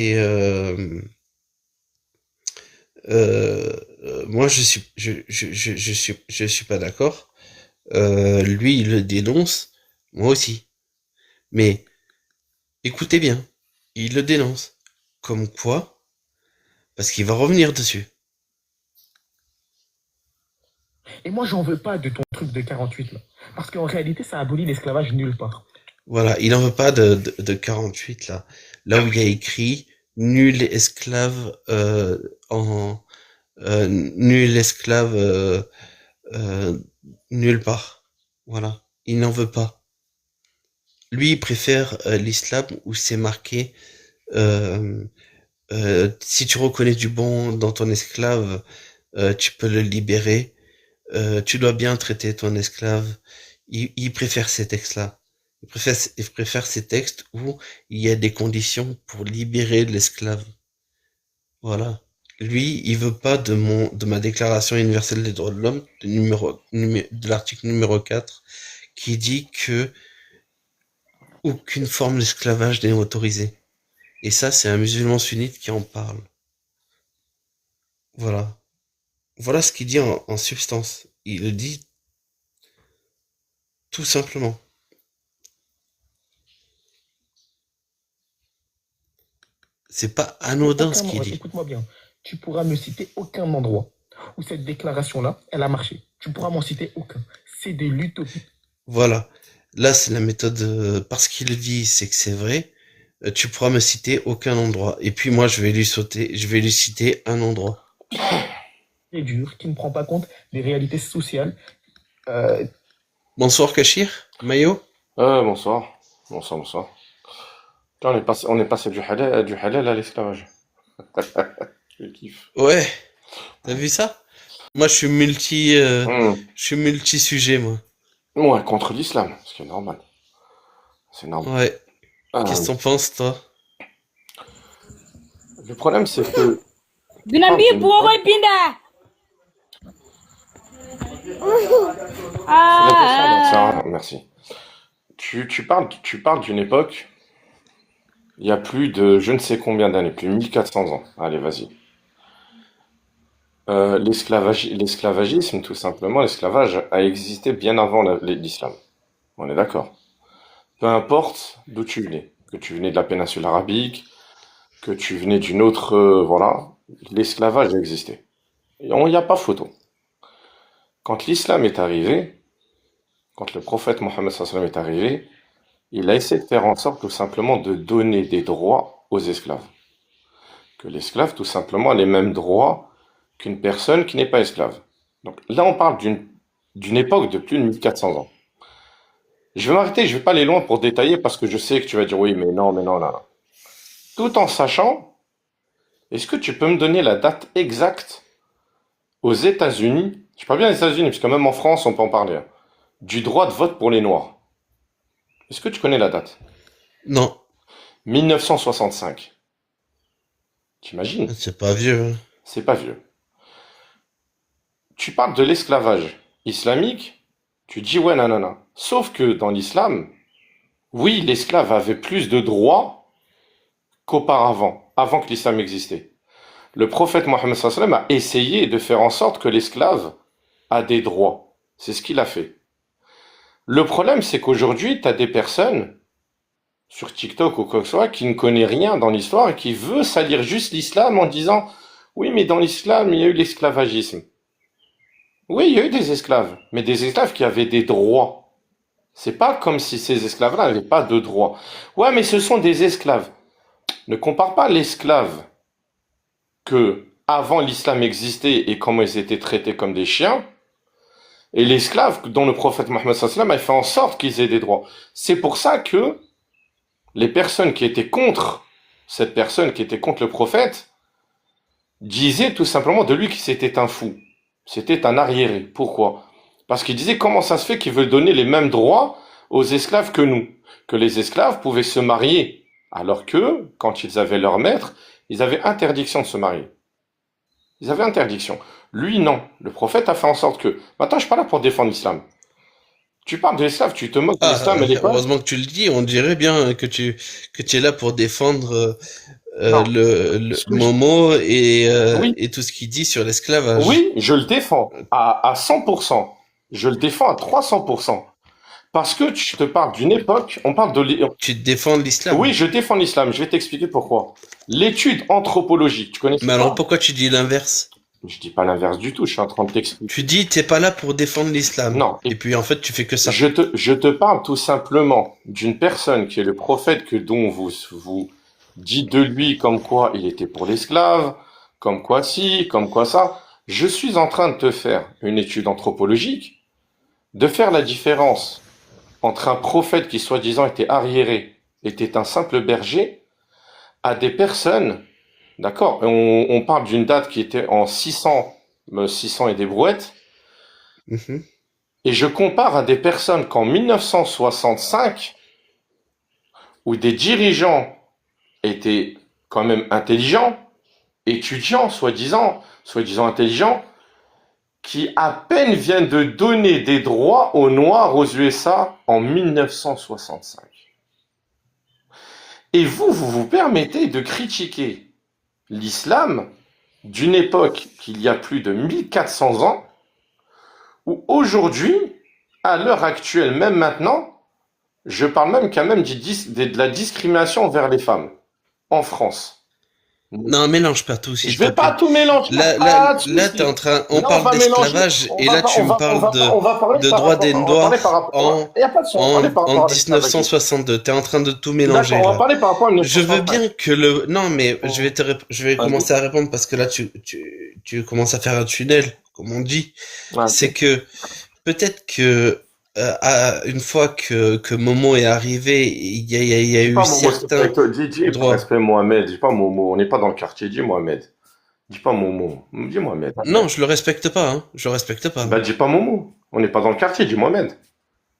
Et moi, je suis pas d'accord. Lui, il le dénonce, moi aussi. Mais écoutez bien, il le dénonce. Comme quoi? Parce qu'il va revenir dessus. Et moi, j'en veux pas de ton truc de 48 là. Parce qu'en réalité, ça abolit l'esclavage nulle part. Voilà, il n'en veut pas de 48 là. Là où il y a écrit nul esclave en nul esclave euh, nulle part. Voilà, il n'en veut pas. Lui, il préfère l'islam où c'est marqué euh, si tu reconnais du bon dans ton esclave, tu peux le libérer. Tu dois bien traiter ton esclave. Il préfère ces textes-là. Il préfère ces textes où il y a des conditions pour libérer l'esclave. Voilà. Lui, il veut pas de ma déclaration universelle des droits de l'homme, de l'article numéro 4, qui dit que aucune forme d'esclavage n'est autorisée. Et ça, c'est un musulman sunnite qui en parle. Voilà. Voilà ce qu'il dit en substance. Il le dit tout simplement. C'est pas anodin ce qu'il dit. Écoute-moi bien, tu pourras me citer aucun endroit où cette déclaration-là, elle a marché. Tu pourras m'en citer aucun. C'est de l'utopie. Voilà. Là, c'est la méthode, parce qu'il le dit, c'est que c'est vrai. Tu pourras me citer aucun endroit. Et puis moi, je vais lui citer un endroit. C'est dur, qui ne prend pas compte des réalités sociales. Euh, Bonsoir Kachir, Mayo. Bonsoir. Bonsoir, bonsoir. Là, on est passé du halal à l'esclavage. Je kiffe. Ouais, t'as vu ça? Moi, Hmm. je suis multi-sujet, moi. Ouais, contre l'islam, ce qui est normal. C'est normal. Ouais. Qu'est-ce Euh, que t'en penses, toi? le problème, c'est que tu parles Binambi d'une buogo époque. pinda. C'est négociable, donc ça, Ah. merci. Tu parles d'une époque, il y a plus de je ne sais combien d'années, plus de 1400 ans. Allez, vas-y. L'esclavagisme, tout simplement, l'esclavage a existé bien avant l'islam. On est d'accord. Peu importe d'où tu venais, que tu venais de la péninsule arabique, que tu venais d'une autre, voilà, l'esclavage a existé. Et il n'y a pas photo. Quand l'islam est arrivé, quand le prophète Mohammed sallallahu alayhi wa sallam est arrivé, il a essayé de faire en sorte tout simplement de donner des droits aux esclaves. Que l'esclave, tout simplement, a les mêmes droits qu'une personne qui n'est pas esclave. Donc là, on parle d'une époque de plus de 1400 ans. Je vais m'arrêter, je vais pas aller loin pour détailler parce que je sais que tu vas dire oui, mais non, là, là. Tout en sachant, est-ce que tu peux me donner la date exacte aux États-Unis, je parle bien des États-Unis, parce que même en France, on peut en parler, hein, du droit de vote pour les Noirs? Est-ce que tu connais la date? Non, 1965. T'imagines? c'est pas vieux, hein. C'est pas vieux. Tu parles de l'esclavage islamique, tu dis ouais, nanana. Sauf que dans l'islam, oui, l'esclave avait plus de droits qu'auparavant, avant que l'islam existait. Le prophète Mohammed sallallahu alayhi wa sallam a essayé de faire en sorte que l'esclave a des droits. C'est ce qu'il a fait. Le problème, c'est qu'aujourd'hui, tu as des personnes sur TikTok ou quoi que ce soit qui ne connaissent rien dans l'histoire et qui veut salir juste l'islam en disant oui, mais dans l'islam, il y a eu l'esclavagisme. Oui, il y a eu des esclaves, mais des esclaves qui avaient des droits. C'est pas comme si ces esclaves-là n'avaient pas de droits. Ouais, mais ce sont des esclaves. Ne compare pas l'esclave que avant l'islam existait et comment ils étaient traités comme des chiens, et l'esclave dont le prophète Mohammed sallallahu alayhi wa sallam a fait en sorte qu'ils aient des droits. C'est pour ça que les personnes qui étaient contre cette personne, qui était contre le prophète, disaient tout simplement de lui que c'était un fou. C'était un arriéré. Pourquoi? Parce qu'il disait comment ça se fait qu'ils veulent donner les mêmes droits aux esclaves que nous. Que les esclaves pouvaient se marier. Alors que, quand ils avaient leur maître, ils avaient interdiction de se marier. Ils avaient interdiction. Lui, non. Le prophète a fait en sorte que... Maintenant, je suis pas là pour défendre l'islam. Tu parles de l'esclave, tu te moques de Ah, l'islam et l'école? heureusement que tu le dis, on dirait bien que tu es là pour défendre Non. le Ce que je- Momo Oui, et tout ce qu'il dit sur l'esclavage. oui, je le défends à 100%. Je le défends à 300%. Parce que je te parle d'une époque, on parle de... Tu défends l'islam. Oui, je défends l'islam, je vais t'expliquer pourquoi. L'étude anthropologique, tu connais Mais c'est alors quoi? pourquoi tu dis l'inverse? Je dis pas l'inverse du tout, je suis en train de t'expliquer. Tu dis t'es pas là pour défendre l'islam. Non, Et puis en fait tu fais que ça. je te parle tout simplement d'une personne qui est le prophète dont vous dites de lui comme quoi il était pour l'esclave, comme quoi ci, comme quoi ça. Je suis en train de te faire une étude anthropologique, de faire la différence entre un prophète qui soi-disant était arriéré, était un simple berger, à des personnes, d'accord, on parle d'une date qui était en 600, 600 et des brouettes, Mhm. et je compare à des personnes qu'en 1965, où des dirigeants étaient quand même intelligents, étudiants, soi-disant intelligents, qui à peine viennent de donner des droits aux Noirs aux USA en 1965. Et vous vous permettez de critiquer l'islam d'une époque qu'il y a plus de 1400 ans, où aujourd'hui, à l'heure actuelle, même maintenant, je parle même quand même de la discrimination envers les femmes en France. Non, mélange pas tout, s'il Je te vais pas plaît. tout mélanger, pas de Là, t'es souci. en train, on Là, on parle va mélanger, d'esclavage et là, tu me parles on va parler de par droits rapport, des on va parler par Noirs rapport, il n'y a pas de souci, on va parler par en rapport à l'esclavagisme. 1962. T'es en train de tout D'accord, mélanger, on va là. parler par rapport à Je veux 1965. bien que le, non, mais Oh, je vais vas-y, commencer à répondre parce que là, tu commences à faire un tunnel, comme on dit. C'est vas-y. que, peut-être que, une fois que Momo est arrivé, il y a Dis eu pas Momo, s'il te plaît, certains dis par droits. respect Mohamed, dis pas Momo, on n'est pas dans le quartier, dis Mohamed. Dis pas Momo, dis Mohamed. Non, je le respecte pas, hein. Je le respecte pas, Bah hein. dis pas Momo, on n'est pas dans le quartier, dis Mohamed.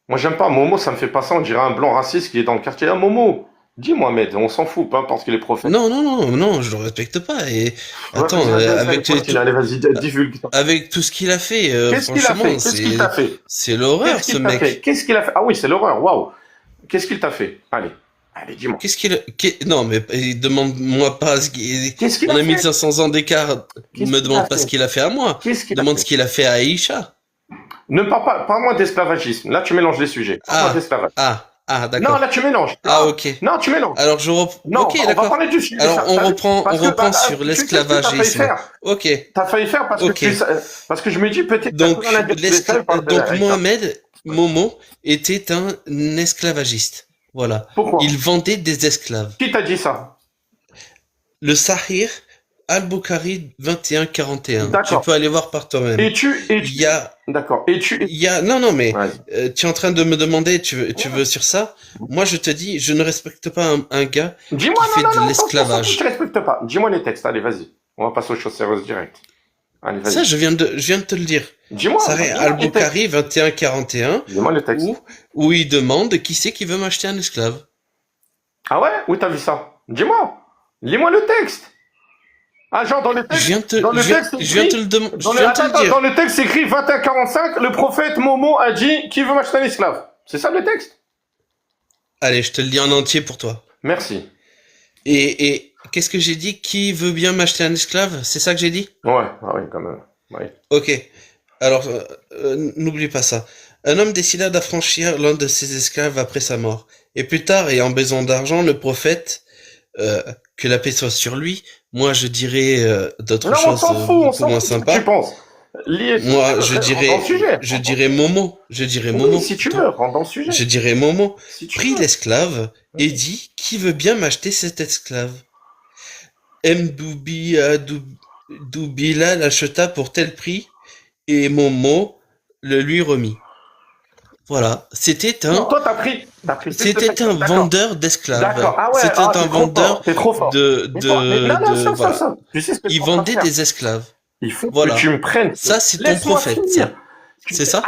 Moi j'aime pas Momo, ça me fait passer, on dirait un blanc raciste qui est dans le quartier. Ah Momo, dis Mohamed, on s'en fout, peu importe qu'il est prophète. Non, je le respecte pas. Et Ouais, attends, allez, continue, allez, vas-y, divulgue. avec tout ce qu'il a fait, Qu'est-ce qu'il a franchement, fait? Qu'est-ce qu'il t'a fait? c'est l'horreur, Qu'est-ce ce qu'il t'a fait? mec. Qu'est-ce qu'il a fait? Ah oui, c'est l'horreur, waouh. Qu'est-ce qu'il t'a fait? Allez, allez, dis-moi. Non, mais demande-moi pas Qu'est-ce qu'il on a a fait? 1500 ans d'écart. Qu'est-ce Me qu'il a demande pas ce fait? qu'il a fait à moi. Qu'est-ce qu'il a Demande fait? ce qu'il a fait à Aïcha. Ne parle pas, parle-moi d'esclavagisme. Là, tu mélanges les sujets. Parle-moi d'esclavage. Ah, Non, d'accord. là, tu mélanges. Ah, Non, ok. non, tu mélanges. Alors Non, ok, on va d'accord. parler du sujet. Alors on Parce que, reprend sur tu sais ce que t'as failli l'esclavagisme. faire. Ok, T'as failli faire ok. parce que je me dis peut-être que t'as Donc, plus rien à dire sur l'esclave par rapport à Aïcha. Mohamed Momo était un esclavagiste. Voilà. Pourquoi? Il vendait des esclaves. Qui t'a dit ça? Le Sahih Al-Bukhari 2141. Tu D'accord. peux aller voir par toi-même. Il y a, D'accord. non, mais Vas-y. tu es en train de me demander, tu veux sur ça? Moi, je te dis, je ne respecte pas un gars Dis-moi, qui fait de non, l'esclavage. je respecte pas. Dis-moi les textes. Allez, vas-y. On va passer aux choses sérieuses direct. Allez, vas-y. Ça, je viens de te le dire. Dis-moi. Sahih Dis-moi les textes. Al-Bukhari 2141, Dis-moi le texte. où il demande qui c'est qui veut m'acheter un esclave. Ah ouais? Où t'as vu ça? Dis-moi. Lis-moi le texte. Ah, genre dans le texte. Je viens te le demander. Dans le texte, c'est écrit 2145, le prophète Momo a dit qui veut m'acheter un esclave. C'est ça le texte? Allez, je te le dis en entier pour toi. Merci. Et qu'est-ce que j'ai dit? Qui veut bien m'acheter un esclave? C'est ça que j'ai dit? Ouais, ah oui, quand même. Ouais. Ok. Alors, n'oublie pas ça. Un homme décida d'affranchir l'un de ses esclaves après sa mort. Et plus tard, ayant besoin d'argent, le prophète, que la paix soit sur lui, moi je dirais d'autres choses beaucoup moins sympas. Tu penses? Moi, je dirais Momo. Je dirais Momo. Oui, si tu veux, rentre dans le sujet. Je dirais Momo. Si tu Prit veux. l'esclave et dit qui veut bien m'acheter cet esclave. Doubila l'acheta pour tel prix et Momo le lui remit. Voilà, c'était un. Non, toi t'as pris. C'était un vendeur d'esclaves. D'accord. Ah ouais. C'était un vendeur T'es trop fort. voilà. Ça. Tu sais ce que Il vendait des esclaves. Il faut Voilà. que tu me prennes. Ça, c'est ton Laisse-moi prophète. finir. Ça. C'est ça?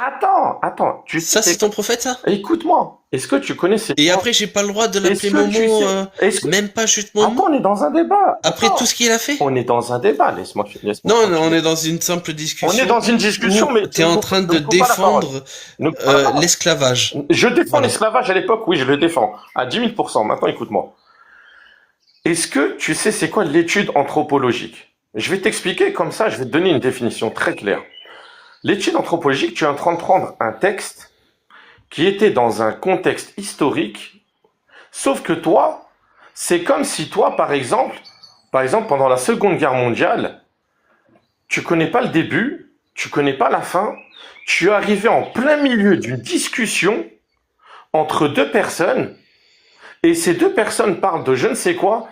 Attends, tu sais Ça, c'est c'est ton prophète, ça? écoute-moi. Est-ce que tu connais ces Et paroles? après, j'ai pas le droit de Est-ce l'appeler que tu Momo, sais est-ce que même pas juste attends, Momo? on est dans un débat. Après tout Attends, ce qu'il a fait? on est dans un débat. Laisse-moi Non, on continuer. est dans une simple On est discussion dans une discussion, où mais t'es en train ne de me coupe pas la parole. défendre Ne me coupe pas la parole. l'esclavage. Je défends Voilà. l'esclavage à l'époque, oui, je le défends. À 10 000%. Maintenant, écoute-moi. Est-ce que tu sais c'est quoi l'étude anthropologique? Je vais t'expliquer comme ça, je vais te donner une définition très claire. L'étude anthropologique, tu es en train de prendre un texte qui était dans un contexte historique, sauf que toi, c'est comme si toi, par exemple, pendant la Seconde Guerre mondiale, tu connais pas le début, tu connais pas la fin, tu es arrivé en plein milieu d'une discussion entre deux personnes, et ces deux personnes parlent de je ne sais quoi,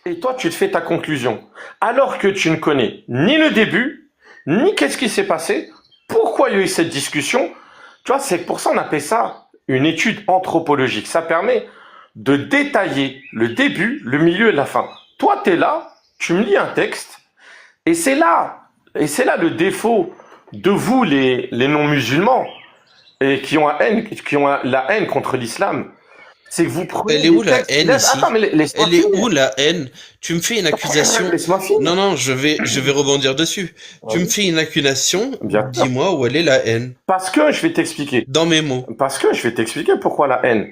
et toi, tu te fais ta conclusion. Alors que tu ne connais ni le début, ni qu'est-ce qui s'est passé, pourquoi il y a eu cette discussion. Tu vois, c'est pour ça qu'on appelle ça une étude anthropologique. Ça permet de détailler le début, le milieu et la fin. Toi, tu es là, tu me lis un texte, et c'est là le défaut de vous, les non-musulmans, et qui ont la haine contre l'islam. C'est que vous prenez Elle est où des la textes. haine ici? Attends, mais laisse-moi Elle est finir. où la haine? Tu me fais une accusation. Laisse-moi finir. Non, je vais rebondir dessus. Tu me fais une accusation, Bien sûr. dis-moi où elle est la haine. Parce que je vais t'expliquer. Dans mes mots. Parce que je vais t'expliquer pourquoi la haine.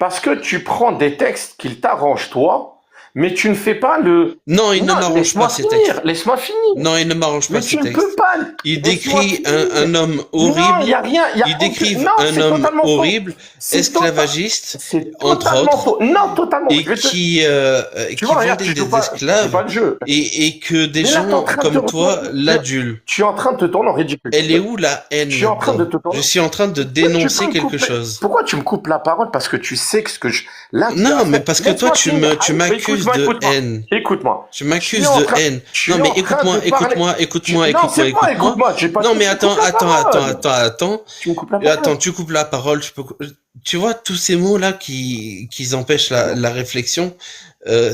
Parce que tu prends des textes qui t'arrangent toi, mais tu ne fais pas le... Non, il ne Non, m'arrange laisse-moi pas ces finir, textes. laisse-moi finir. Non, il ne m'arrange Mais pas tu ces ne textes. peux pas. Il Laisse-moi décrit finir. un homme Non, horrible. il y a rien. Il décrit Non, un c'est homme totalement faux. horrible, C'est esclavagiste, C'est entre totalement autres, faux. Non, totalement. et Je vais te... qui Tu vois, regarde, vendait tu joues des pas, tu joues esclaves, pas le jeu. et que des Mais là, t'es en gens train de comme te toi retourner. l'adulent. Tu es en train de te tourner en ridicule. Elle est où la haine Je suis en train de là-dedans? te tourner. Je suis en train de Pourquoi tu dénoncer peux me quelque couper chose. Pourquoi tu me coupes la parole? Parce que tu sais que ce que je... Là, tu Non, as mais fait- parce que toi, Laisse-moi tu finir. Ah, m'accuses écoute-moi, de écoute-moi. haine. Écoute-moi. Tu Je m'accuses suis en de train- haine. je suis Non, mais en train écoute-moi, de parler. écoute-moi, Non, écoute-moi, c'est pas écoute-moi. J'ai pas Non, dit mais que tu coupes la parole. attends. Tu me coupes la parole. Attends, tu coupes la parole. Tu vois, tous ces mots-là qui empêchent la réflexion,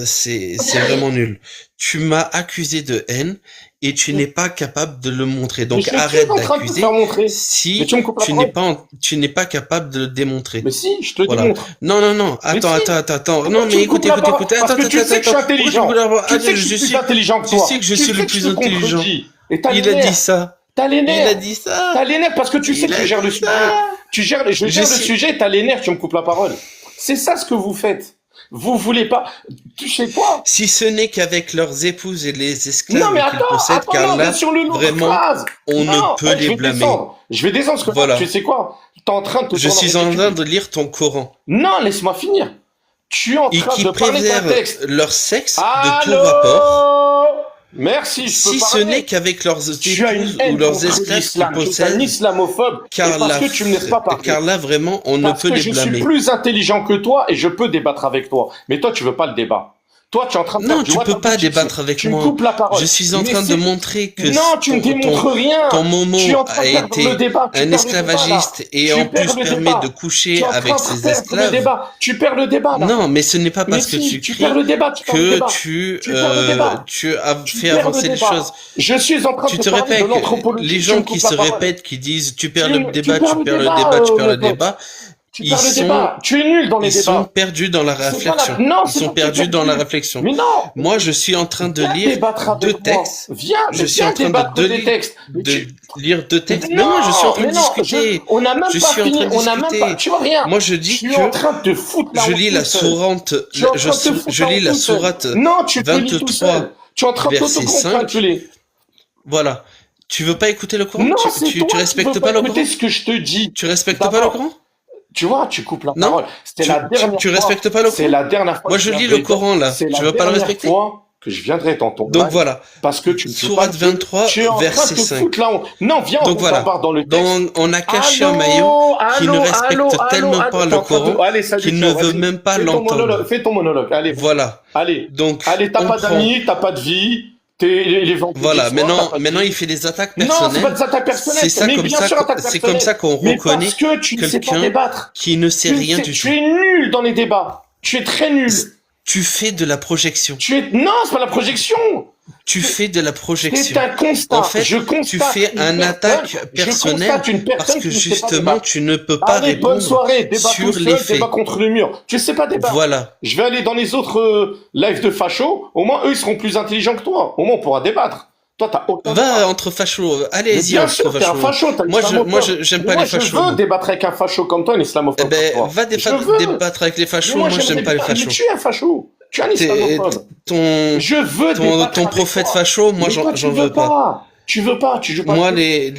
c'est vraiment nul. Tu m'as accusé de haine et tu n'es pas capable de le montrer. Donc Mais je suis arrête en train de te d'accuser faire montrer. si Mais tu me coupes la tu n'es pas capable de le démontrer. Mais si, je te Voilà. démontre. Non. Attends. Pourquoi Non, tu mais me coupes écoute. la parole Attends. Parce que tu sais que je suis intelligent. Tu sais que je suis plus intelligent que tu toi. sais que je Tu suis sais le que plus je te intelligent. contredis. Et t'as les Il a nerfs. dit ça. T'as les Il a nerfs. dit ça. T'as les nerfs parce que tu sais Il que a je gère le dit sujet. ça. Je gère le sujet, t'as les nerfs, tu me coupes la parole. C'est ça ce que vous faites. Vous voulez pas. Tu sais quoi Si ce n'est qu'avec leurs épouses et les esclaves Non mais qu'ils attends, possèdent, car non, là, reste sur le long vraiment, phrase. on Non, ne peut je les vais blâmer. descendre. Je vais descendre parce que Voilà. tu sais quoi T'es en train de te Je tourner suis en ridicule. train de lire ton Coran. Non, laisse-moi finir. Tu es en Et train qui de parler d'un préservent texte. leur sexe de Allô tout rapport, Merci, je peux si ce parler. n'est qu'avec leurs Tu as une épouses haine ou leurs contre esclaves qui l'islam. Tu es un possèdent, islamophobe. car et parce que tu me laisses pas parler. car là, vraiment, on ne Parce peut que les je blâmer. suis plus intelligent que toi et je peux débattre avec toi. Mais toi, tu veux pas le débat. Toi, tu es en train de Non, faire tu du peux what pas the fuck. débattre avec Tu moi. me coupes la parole. Je suis en Mais train de c'est- montrer que Non, tu me démontres rien. ton Momo Tu es en train a de perdre été le débat. Tu un perds le esclavagiste débat, et là. en Tu perds plus le permet débat. de Tu coucher es en avec train de ses perdre le esclaves. débat. Tu perds le débat, là. Non, mais ce n'est pas parce Mais que si, tu perds cries le débat, tu perds le que débat. tu perds le débat. tu as Tu fait perds le avancer les débat. choses. Je suis en train Tu de te parler répètes, de l'anthropologie. les tu gens me qui coupes la se parole. répètent, qui disent tu perds Tu- le tu débat, perds tu le perds le débat, débat, tu perds le mon pote. débat, Tu ils perds le sont- débat. Tu es nul dans les ils sont débats. perdus dans la C'est pas la- réflexion. Non, Ils c'est sont pas que t'es perdus dans la perdu. réflexion. Mais non. Moi, je suis en train de Viens lire débattre avec deux moi. textes. Viens, Je suis viens en train débattre de des textes. Mais tu- lire deux textes. Mais Non, moi, je suis en train de mais non, discuter. on n'a même Je pas suis en fini. train de On n'a même discuter. pas. Tu vois rien. Moi, je Je dis suis en que train de te foutre la je honte lis tout la seul. sourate, Je suis en train de te foutre je lis honte la tout seul. sourate Non, tu te lis tout 23, seul. Tu es en train de verset t'auto-congratuler. Voilà. Tu veux pas écouter le Coran? Non, Tu c'est toi tu qui respectes veux pas le écouter Coran? ce que je te dis. Tu respectes pas le D'abord, Coran? Tu vois, tu coupes la Non. parole. C'était Tu- la dernière tu fois. respectes pas le C'est Coran? la dernière fois. Moi, que je lis viendrai le Coran, là. C'est Tu la veux pas le dernière respecter? fois que je viendrai dans ton Donc live voilà. parce que tu me fais Sourate pas- 23, tu es en train verset de te 5. foutre la honte. Non, viens, Donc on voilà. part dans le texte. On a caché un maillot qui ne respecte tellement pas le Coran Allez, salut, qu'il ciao, ne veut vas-y. même pas Fais ton l'entendre. monologue, Fais ton monologue. Allez, Voilà. allez. Donc, Allez, t'as on pas prend- d'amis, t'as pas de vie. Les vendredis Voilà. soirs, t'as Maintenant, pas de maintenant, vie. il fait des attaques Non, c'est pas personnelles. des attaques personnelles. C'est ça mais comme bien ça, sûr, attaques c'est comme ça qu'on Mais reconnaît parce que tu ne sais pas quelqu'un débattre. qui ne sait Tu ne rien sais- du Tu tout. es nul dans les débats. Tu es très nul. Tu fais de la projection. Non, c'est pas la projection. tu fais de la C'est projection. un constat. En fait, Je tu constate fais une un personne. attaque Je personnelle constate une parce personne que qui ne sait pas justement, débattre. tu ne peux pas Allez, bonne répondre soirée. Débat sur tout les seul, faits. débat contre le mur. Tu sais pas débattre. Voilà. Je vais aller dans les autres lives de fachos. Au moins, eux, ils seront plus intelligents que toi. Au moins, on pourra débattre. Toi, t'as aucun Va débat. entre fachos. Mais Allez-y bien entre sûr, t'es un fachos. facho, t'es un Moi, islamophobe. j'aime Mais pas moi, les je fachos. veux moi. débattre avec un facho comme toi, un Eh islamophobe comme ben, toi. va Je veux. débattre avec les Mais fachos. moi, Moi, j'aimerais j'aime pas les bien. Mais fachos. tu es un facho. Tu es un T'es- islamophobe. ton, Je veux débattre ton avec prophète toi. facho, moi, Mais toi, tu j'en veux veux pas. pas. Tu veux pas. Tu joues pas Moi, le jeu.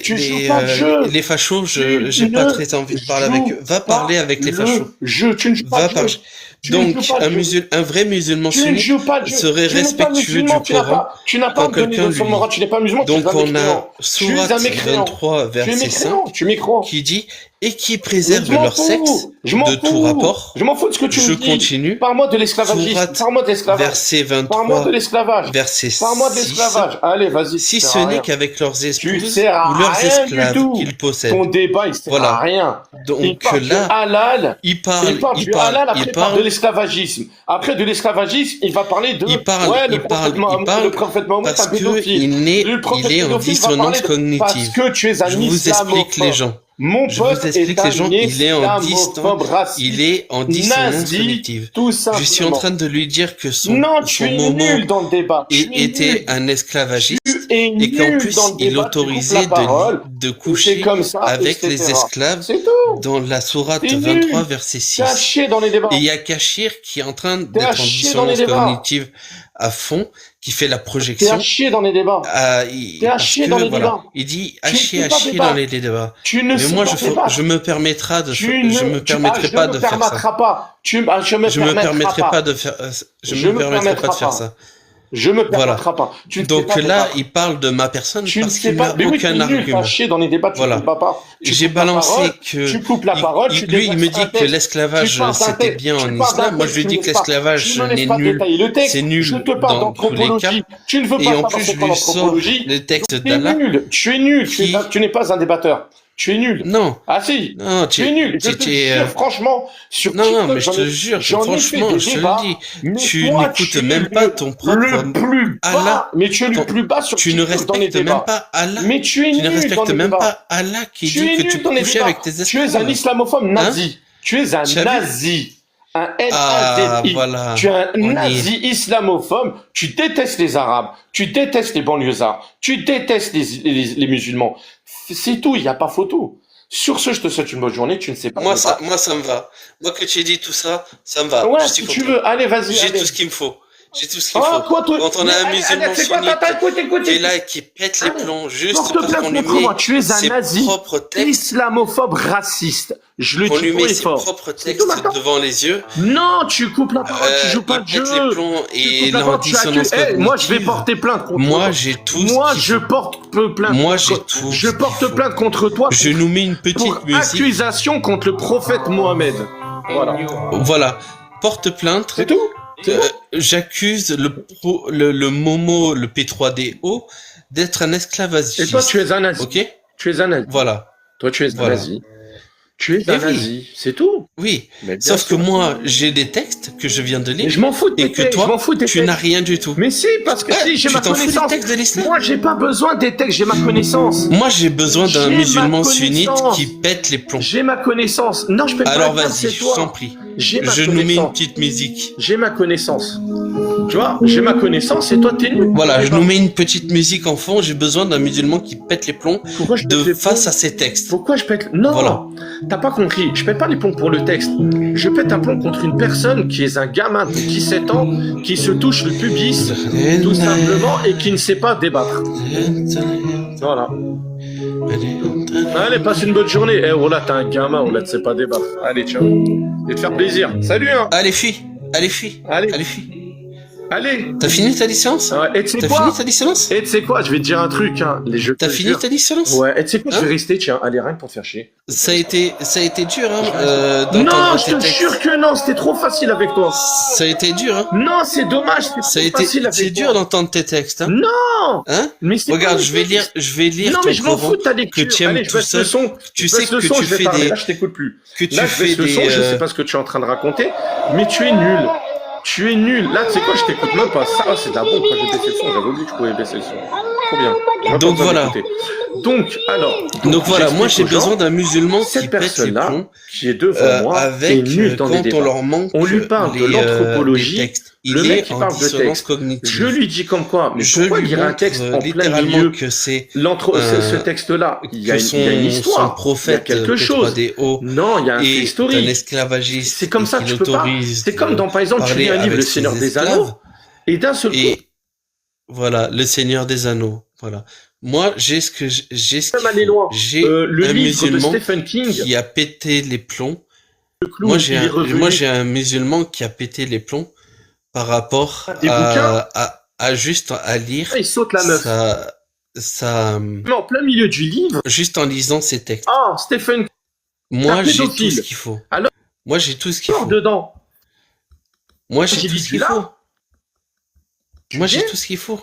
Tu joues pas le jeu. les fachos, Tu j'ai pas ne très envie de parler avec eux. joues Va pas parler avec les fachos. le jeu. Tu ne joues pas Va le parler. jeu. Tu ne Donc, joues pas le jeu. un vrai musulman Tu ne sunnite joues pas le jeu. serait Tu n'es pas respectueux musulman. du Coran Tu n'as pas quand à me donner quelqu'un de son lui moral. lit. Tu n'es pas musulman. Tu es Donc, un on a mécréant. Tu es Sourate un mécréant. 23, Tu es verset mécréant. 5, Tu es mécréant. qui dit et qui Mais préservent je m'en leur sexe fous. Je m'en de tout fous. rapport. Je m'en fous de ce que tu Je me dis. continue. Parle-moi de l'esclavagisme. Sourate Parle-moi de l'esclavage. verset Parle-moi de 23, l'esclavage. verset Parle-moi de 6. l'esclavage. Allez, vas-y. Si Ça ce sert à n'est rien. qu'avec leurs Tu épouses sers à ou leurs rien du esclaves tout. qu'ils possèdent. Ton débat, il sert à Voilà. rien. Il Donc parle du là, halal. il Il parle, parle du halal, après il il parle de parle, l'esclavagisme. Après de l'esclavagisme, il va parler de il parle, ouais, il parle, il parle le prophète Mohammed est parce un que pédophile. il prophète est en pédophile va dissonance parler parce cognitive. que tu es un Je vous explique les islamophobe. gens. Mon Je vous pote explique est les gens. un Il est en islamophobe raciste, il est en dissonance nazi, cognitive. tout Je suis en simplement. train de lui dire que Non, tu es moment nul dans le débat. Tu es était nul. un esclavagiste Tu es et qu'en nul plus dans le il débat. Tu coupes autorisait la parole. de C'est coucher comme ça, avec etc. les esclaves C'est tout. dans la sourate T'es 23 nul. verset T'es à 6. chier dans les débats. Et il y a Kachir qui est en train T'es à d'être en chier dans les dissonance débats. cognitive à fond, qui fait la T'es à projection. chier dans les débats. T'es à Parce chier que, dans les voilà, débats. il dit Tu à ne chier sais pas dans débattre. les débats. Tu ne Mais sais moi, pas débattre. je me permettrai de, Tu je ne, me tu, permettrai je pas me de faire ça. permettrai pas. Je me Je me permettrai permettrai pas. pas de faire, je Je me me permettrai pas de permettrai faire pas. ça. Je me Voilà. permettrai pas. Tu ne sais Donc pas là, débattre. il parle de ma personne Tu ne parce sais qu'il pas. n'a Mais oui, t'es aucun nul. argument. T'as chier dans les débats. Tu Voilà. ne coupes pas. Tu J'ai coupes la balancé parole. que Tu coupes la parole. Tu lui, il me déplaces dit un que texte. Tu l'esclavage parles d'un c'était texte. bien en Tu parles d'un islam. Moi, je texte. lui Tu dis ne que laisses pas. l'esclavage Tu ne laisses n'est pas nul. détailler le texte. C'est nul Je te parle dans tous les cas. d'anthropologie. Tu ne veux Et pas en savoir plus, c'est je quoi lui sors l'anthropologie. les textes Tu es d'Allah nul. Tu es nul. qui, Tu n'es pas un débatteur. Tu es nul. non, Ah si. non, Tu es nul. Je te jure, franchement, sur non, TikTok, mais je te jure, j'en ai fait franchement, des je te débats, le dis, mais tu toi, n'écoutes tu es même pas ton propre le plus bas, Allah. mais tu es le plus bas sur Tu ne TikTok dans les respectes même débats. pas Allah. Mais tu es Tu ne nul dans respectes les même débats. pas Allah qui Tu dit es que nul tu dans peux les coucher débats. avec tes Tu es un esclaves. islamophobe nazi. Tu es un Tu as vu nazi. Un Ah, N-A-Z-I. voilà. Tu es un On y est. nazi islamophobe. Tu détestes les Arabes. Tu détestes les banlieusards. Tu détestes les musulmans. C'est tout. Il n'y a pas photo. Sur ce, je te souhaite une bonne journée. Tu ne sais pas. Moi, ça me va. Moi, que tu aies dit tout ça, ça me va. Ouais, Je suis si tu content. veux. Allez, vas-y. J'ai allez. tout ce qu'il me faut. J'ai tout ce qu'il Ah, faut. quoi, toi? Quand on Mais a un allez, musulman c'est quoi, sunnite écoute. qui est là et qui pète les Allez, plombs juste porte parce plainte qu'on lui contre moi. met Tu es un ses nazi, propres textes, islamophobe, raciste. Je le on dis lui haut met et ses fort. propres C'est textes tout, maintenant. devant les yeux. Non, tu coupes la parole, tu joues pas Il le jeu. pète les plombs Tu et coupes il la est en parole, tu dissonance accuses. Eh, moi, je vais cognitive. porter plainte contre Moi, toi. j'ai tout Moi, ce qu'il je faut. porte plainte. Moi, j'ai contre- tout Je ce qu'il porte faut. plainte contre toi Je nous mets une petite pour musique. accusation contre le prophète Mohamed. Voilà. Voilà. Porte plainte. C'est tout. J'accuse le Momo, le P3DO, d'être un esclavagiste. Et toi, tu es un nazi. Ok? Tu es un nazi. Voilà. Toi, tu es un Voilà. nazi. Tu es Eh un oui. nazi. C'est tout. Oui. Mais bien Sauf que sûr. moi, j'ai des textes que je viens de Mais lire je m'en fous de tes et que textes, je m'en toi, fous de tes tu textes. n'as rien du tout. Mais si, parce que Ouais, si, j'ai tu ma t'en fous des connaissance. textes de l'islam? Moi, j'ai pas besoin des textes, j'ai ma connaissance. Moi, j'ai besoin d'un J'ai ma musulman sunnite connaissance. qui pète les plombs. J'ai ma connaissance. Non, je peux Alors pas. vas-y, je t'en prie. J'ai ma Je nous mets une connaissance. petite musique. J'ai ma connaissance. Tu vois, j'ai ma connaissance et toi, t'es nul. Voilà, je nous mets une petite musique en fond. J'ai besoin d'un musulman qui pète les plombs Pourquoi je pète de les face plombs à ces textes. Pourquoi je pète Non, Voilà. T'as pas compris. Je pète pas les plombs pour le texte. Je pète un plomb contre une personne qui est un gamin de 17 ans qui se touche le pubis tout simplement et qui ne sait pas débattre. Voilà. Allez, passe une bonne journée. Eh, oh là, t'es un gamin, oh là, tu sais pas débattre. Allez, ciao. Et te faire plaisir. Salut, hein. Allez, fuis. Allez, fuis. Allez. Allez, fuis. Allez. T'as fini ta licence? Ouais, et tu sais T'as quoi fini ta licence? Et tu sais quoi Je vais te dire un truc, hein. Les jeux. T'as fini ta licence? Ouais, et tu sais quoi Hein? Je vais rester, tiens. Allez, rien que pour te faire chier. Ça a été dur, hein, Non, d'entendre je tes te textes. jure que non, c'était trop facile avec toi. Ça a été dur, hein. Non, c'est dommage, Ça a c'était trop été, facile avec c'est toi. dur d'entendre tes textes, hein. Non Hein? Mais c'est Regarde, pas je vais lire Non, ton mais je m'en Coran, fous de ta lecture. que tu aimes Allez, je tout baisse le seul. son. Tu Je sais baisse le que son, tu je vais fais parler. des, Là, je t'écoute plus. que tu Là, je fais baisse le des, son, je sais pas ce que tu es en train de raconter, mais tu es nul. Tu es nul. Là, tu sais quoi, je t'écoute même pas. Ça, c'est de la bombe quand j'ai baissé le son. J'avais oublié que je pouvais baisser le son. Trop bien. Donc voilà. Donc, alors. Donc voilà, moi j'ai j'explique aux gens, besoin d'un musulman qui cette pète les personne-là, plombs qui est devant moi, est avec nulle dans les quand on débats. leur manque On lui parle de les l'anthropologie. textes. Le Il mec, est il en parle de dissonance texte. cognitive. Je lui dis comme quoi, mais Je pourquoi lui lire un montre texte en plein littéralement milieu que c'est ce texte-là, il y a que une histoire, son prophète il y a quelque chose. P3DO Non, il y a un fait est un historique. esclavagiste. C'est comme ça, et tu qu'il peux pas. autorise C'est comme dans, par exemple, tu parler lis un livre, avec Le ses Seigneur des esclaves. Anneaux, et d'un seul coup, Et voilà, le Seigneur des Anneaux. Voilà. Moi, j'ai ce que j'ai ce même qu'il aller faut. loin. J'ai Le un livre de musulman Stephen King, qui a pété les plombs. le clown, il est revenu. Moi, j'ai un musulman qui a pété les plombs par rapport Des bouquins. à juste à lire Il saute la meuf. Mais en plein milieu du livre, juste en lisant ses textes. ah, Stephen King, Moi, un j'ai tout pédophile. ce qu'il faut. Alors, Moi, j'ai tout ce qu'il sort faut. dedans. Moi, j'ai J'ai tout dit ce qu'il là. faut. Moi, j'ai sais tout ce qu'il faut.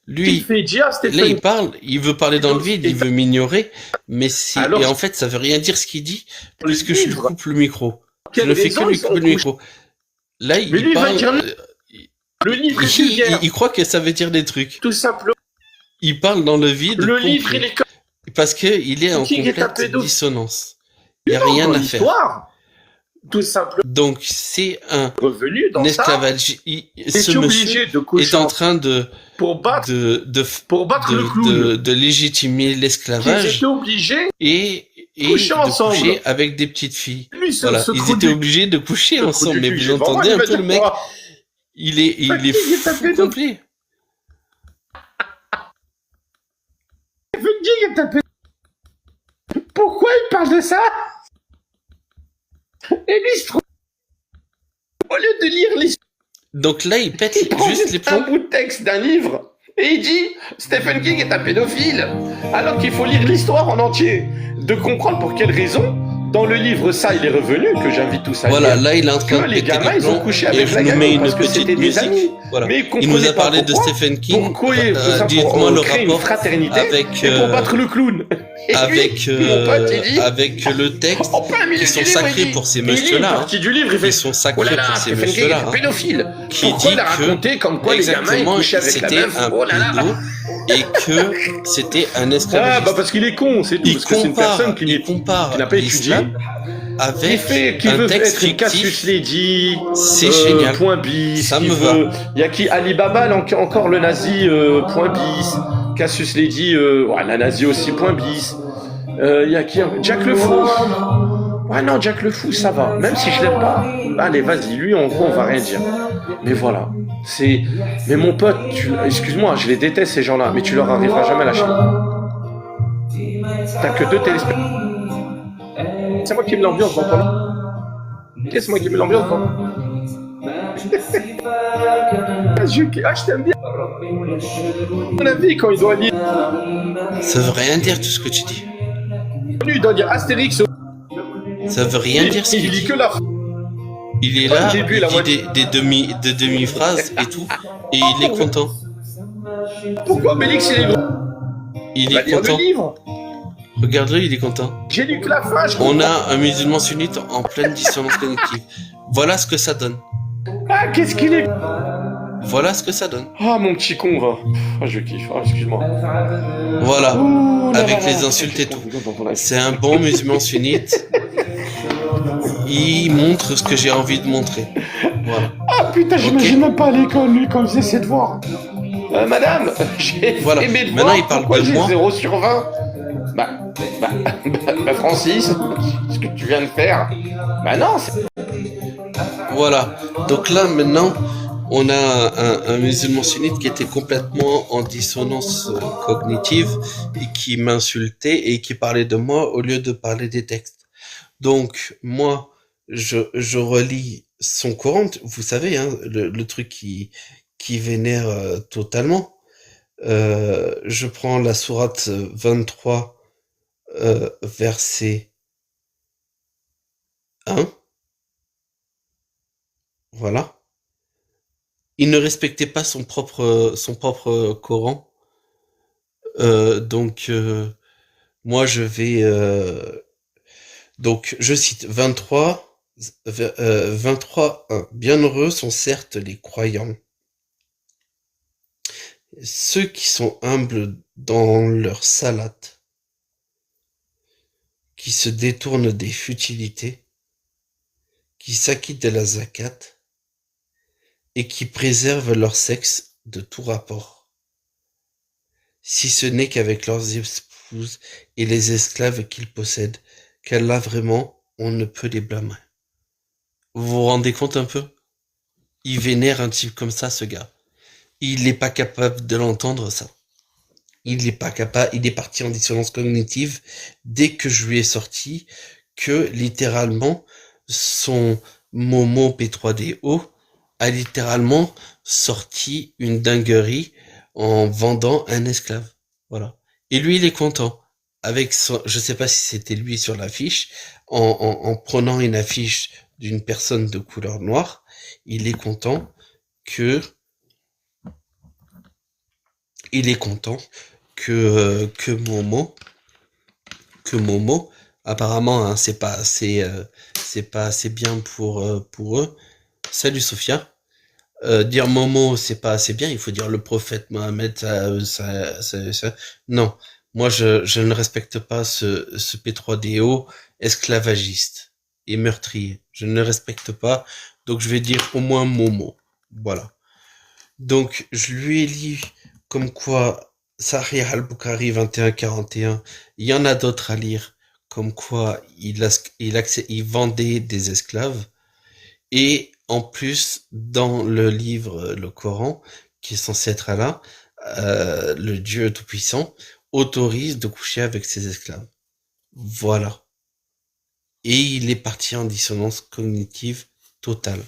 Il Lui, fait dire là, Stephen il parle, il veut parler dans le vide, il veut m'ignorer, mais si, Alors, et en fait, ça veut rien dire ce qu'il dit, le puisque je lui livre. coupe le micro. Je Quelle ne fais que raison lui ils sont couper le couchés. micro. Là, Mais il lui, il va parle, dire Le livre est vulgaire. il croit que ça veut dire des trucs. Tout simplement. Il parle dans le vide. Le complet. livre, il est comme Parce que il est en King est un complète pédophile. dissonance. Il n'y a rien dans à faire. l'histoire. Tout simplement. Donc, c'est un Revenu dans ça. esclavage. Et Ce tu es monsieur obligé de est coucher en train pour battre le clown. de légitimer Ils l'esclavage étaient obligés. et Coucher de ensemble. coucher avec des petites filles. Lui, Voilà, ils étaient obligés de coucher ensemble. Mais vous entendez un peu le mec, il est fou complet. Pourquoi il parle de ça? Et lui, il se trouve. Au lieu de lire l'histoire, Donc là, il pète il prend juste les un plombs. bout de texte d'un livre et il dit Stephen King est un pédophile. Alors qu'il faut lire l'histoire en entier. De comprendre pour quelle raison, dans le livre, ça, il est revenu, que j'invite tous à Voilà, lire. là, il est en train Que de les péter gamins, les ils ont plombs. couché Et avec je la nous gamine mets une parce que petite c'était des musique. amis. Voilà. Mais ils Il nous comprenaient a pas parlé de pourquoi. Stephen King. Pour Dites-moi le créer une rapport fraternité avec, et pour battre le clown. Et avec, lui, mon pote, il dit, avec le texte. en plein milieu Ils sont du livre, sacrés il dit, pour ces il lit une messieurs-là. partie du livre, il fait Ils sont sacrés oh là là, pour ces Stephen King est messieurs-là. un pédophile. Qui Pourquoi dit il a raconté comme quoi les gamins ils exactement, couchaient avec la c'était meuf? un Oh là là. pédo et que c'était un Ah esclavagiste. bah parce qu'il est con, c'est tout. Il Parce que c'est une personne qui compare n'a pas étudié. l'islam avec Qui un veut texte être une Cassius fictif. Lady, C'est génial. point bis, Ça qui me veut... Il y a qui Alibaba, encore le nazi, point bis, Cassius Lady, ouais, la nazi aussi, point bis. Il y a qui Jack le Fou. Ouais non, Jack le Fou, ça va. Même si je l'aime pas, allez, vas-y, lui, en gros, on va rien dire. Mais voilà, c'est... Mais mon pote, excuse-moi, je les déteste ces gens-là, mais tu leur arriveras jamais à la cheville. T'as que deux téléspectateurs. C'est moi qui aime l'ambiance, dans c'est moi qui aime l'ambiance, je t'aime bien. À mon avis, quand il doit lire, Ça veut rien dire tout ce que tu dis. il doit dire Astérix. Ça veut rien dire ce Il qu'il lit dit. que la Il est Pas là, le début, il la dit moitié. des demi-phrases et tout, et il est content. Pourquoi Bélix, il est Il va est lire le content. livre. Regarde-le, il est content. J'ai lu que la fin, je On a un musulman sunnite en pleine dissonance cognitive. Voilà ce que ça donne. Ah, qu'est-ce qu'il est. Voilà ce que ça donne. Ah, mon petit con, va. Ah, je kiffe. Ah, excuse-moi. Voilà. Ouh là Avec là les là. insultes et tout. C'est un bon musulman sunnite. Il montre ce que j'ai envie de montrer. Voilà. Ah, putain, j'imagine même pas à l'école, lui, quand il faisait ses devoirs. Madame, j'ai Voilà. fait mes Maintenant, devoirs. il parle Pourquoi de j'ai moi. 0 sur 20 Francis, ce que tu viens de faire. Bah non, c'est... Voilà. Donc là, maintenant, on a un musulman sunnite qui était complètement en dissonance cognitive et qui m'insultait et qui parlait de moi au lieu de parler des textes. Donc, moi, je relis son Coran, vous savez, hein, le truc qui vénère totalement. Je prends la sourate 23, verset 1. Voilà. Il ne respectait pas son propre Coran. Donc, moi, je vais... donc, je cite 23, 23:1. Bienheureux sont certes les croyants, ceux qui sont humbles dans leur salate, qui se détournent des futilités, qui s'acquittent de la zakat, et qui préservent leur sexe de tout rapport, si ce n'est qu'avec leurs épouses et les esclaves qu'ils possèdent, qu'Allah vraiment, on ne peut les blâmer. Vous vous rendez compte un peu? Il vénère un type comme ça, ce gars. Il n'est pas capable de l'entendre, ça. Il n'est pas capable, il est parti en dissonance cognitive dès que je lui ai sorti que, littéralement, son Momo P3DO a littéralement sorti une dinguerie en vendant un esclave. Voilà. Et lui, il est content. Avec son, je sais pas si c'était lui sur l'affiche, en prenant une affiche d'une personne de couleur noire, il est content que, il est content que Momo, apparemment, hein, c'est pas assez bien pour eux. Salut Sophia. Dire Momo, c'est pas assez bien, il faut dire le prophète Mohammed, ça. Non, moi je ne respecte pas ce P3DO esclavagiste et meurtrier. Je ne le respecte pas, donc je vais dire au moins Momo. Voilà. Donc je lui ai lu comme quoi Sahih al-Bukhari 2141, il y en a d'autres à lire, comme quoi il vendait des esclaves. Et en plus, dans le livre, le Coran, qui est censé être Allah, le Dieu Tout-Puissant, autorise de coucher avec ses esclaves. Voilà. Et il est parti en dissonance cognitive totale.